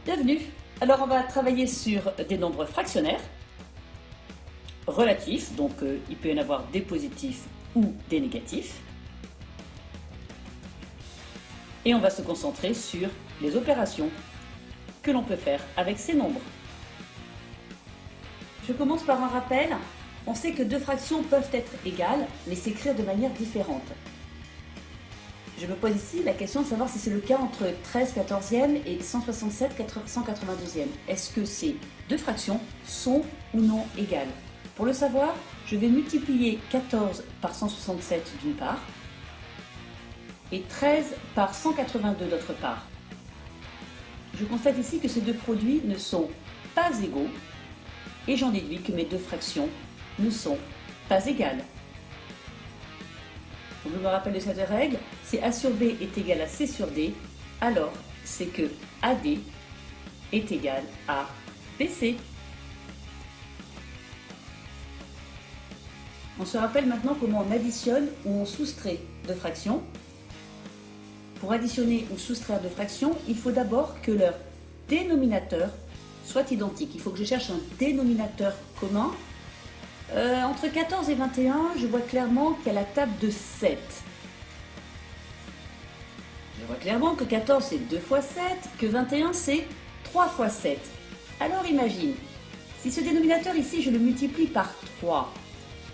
Bienvenue. Alors on va travailler sur des nombres fractionnaires, relatifs, donc il peut y en avoir des positifs ou des négatifs. Et on va se concentrer sur les opérations que l'on peut faire avec ces nombres. Je commence par un rappel. On sait que deux fractions peuvent être égales, mais s'écrire de manière différente. Je me pose ici la question de savoir si c'est le cas entre 13 quatorzièmes et 167 192e. Est-ce que ces deux fractions sont ou non égales? Pour le savoir, je vais multiplier 14 par 167 d'une part et 13 par 182 d'autre part. Je constate ici que ces deux produits ne sont pas égaux et j'en déduis que mes deux fractions ne sont pas égales. Je me rappelle de cette règle, si A sur B est égal à C sur D, alors c'est que AD est égal à BC. On se rappelle maintenant comment on additionne ou on soustrait deux fractions. Pour additionner ou soustraire deux fractions, il faut d'abord que leur dénominateur soit identique. Il faut que je cherche un dénominateur commun. Entre 14 et 21, je vois clairement qu'il y a la table de 7. Je vois clairement que 14 c'est 2 fois 7, que 21 c'est 3 fois 7. Alors imagine, si ce dénominateur ici je le multiplie par 3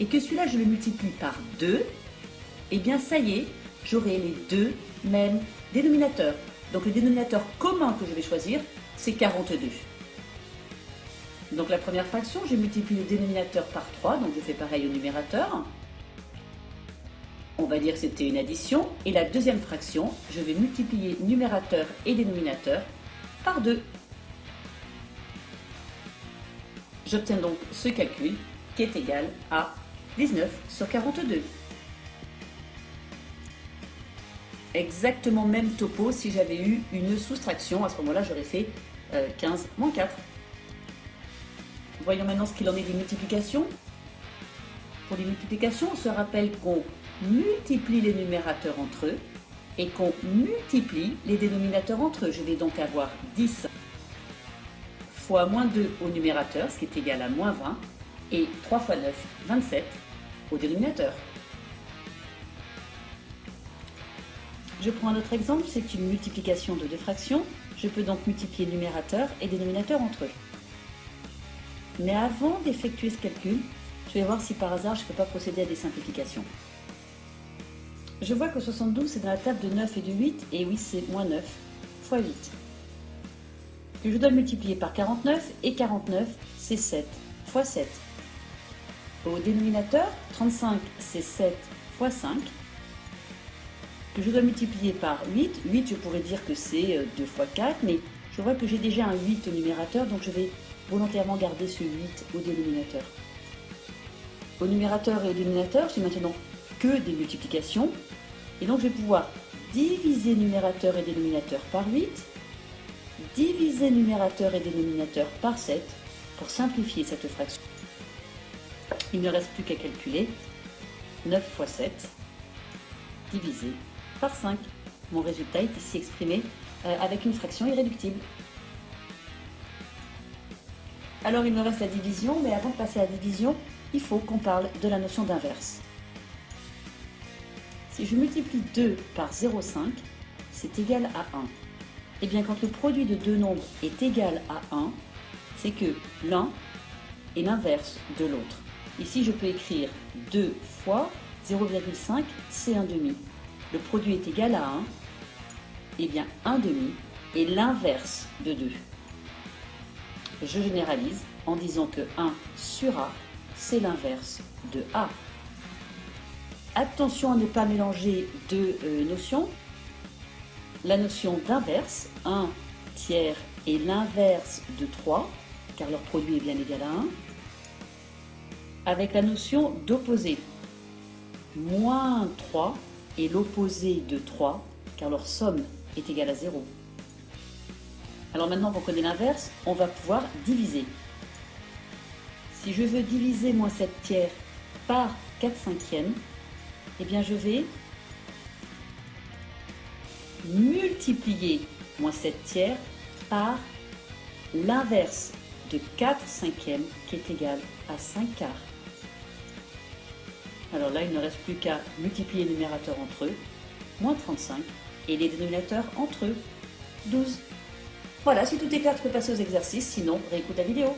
et que celui-là je le multiplie par 2, eh bien ça y est, j'aurai les deux mêmes dénominateurs. Donc le dénominateur commun que je vais choisir, c'est 42. Donc la première fraction, je multiplie le dénominateur par 3, donc je fais pareil au numérateur. On va dire que c'était une addition. Et la deuxième fraction, je vais multiplier numérateur et dénominateur par 2. J'obtiens donc ce calcul qui est égal à 19 sur 42. Exactement même topo si j'avais eu une soustraction. À ce moment-là, j'aurais fait 15 moins 4. Voyons maintenant ce qu'il en est des multiplications. Pour les multiplications, on se rappelle qu'on multiplie les numérateurs entre eux et qu'on multiplie les dénominateurs entre eux. Je vais donc avoir 10 fois moins 2 au numérateur, ce qui est égal à moins 20, et 3 fois 9, 27 au dénominateur. Je prends un autre exemple, c'est une multiplication de deux fractions. Je peux donc multiplier numérateur et dénominateur entre eux. Mais avant d'effectuer ce calcul, je vais voir si par hasard je ne peux pas procéder à des simplifications. Je vois que 72 c'est dans la table de 9 et de 8, et oui c'est moins 9 fois 8. Que je dois le multiplier par 49, et 49 c'est 7 fois 7. Au dénominateur, 35 c'est 7 fois 5. Que je dois multiplier par 8, 8 je pourrais dire que c'est 2 fois 4, mais je vois que j'ai déjà un 8 au numérateur, donc je vais volontairement garder ce 8 au dénominateur. Au numérateur et au dénominateur, j'ai maintenant que des multiplications. Et donc je vais pouvoir diviser numérateur et dénominateur par 8, diviser numérateur et dénominateur par 7 pour simplifier cette fraction. Il ne reste plus qu'à calculer 9 fois 7 divisé par 5. Mon résultat est ici exprimé avec une fraction irréductible. Alors il me reste la division, mais avant de passer à la division, il faut qu'on parle de la notion d'inverse. Si je multiplie 2 par 0,5, c'est égal à 1. Et bien quand le produit de deux nombres est égal à 1, c'est que l'un est l'inverse de l'autre. Ici je peux écrire 2 fois 0,5, c'est 1,5. Le produit est égal à 1, et bien 1,5 est l'inverse de 2. Je généralise en disant que 1 sur A, c'est l'inverse de A. Attention à ne pas mélanger deux notions. La notion d'inverse, 1 tiers, est l'inverse de 3, car leur produit est bien égal à 1. Avec la notion d'opposé, moins 3 est l'opposé de 3, car leur somme est égale à 0. Alors maintenant qu'on connaît l'inverse, on va pouvoir diviser. Si je veux diviser moins 7 tiers par 4 cinquièmes, eh bien je vais multiplier moins 7 tiers par l'inverse de 4 cinquièmes qui est égal à 5 quarts. Alors là, il ne reste plus qu'à multiplier les numérateurs entre eux, moins 35, et les dénominateurs entre eux, 12. Voilà, si tout est clair, tu peux passer aux exercices, sinon réécoute la vidéo.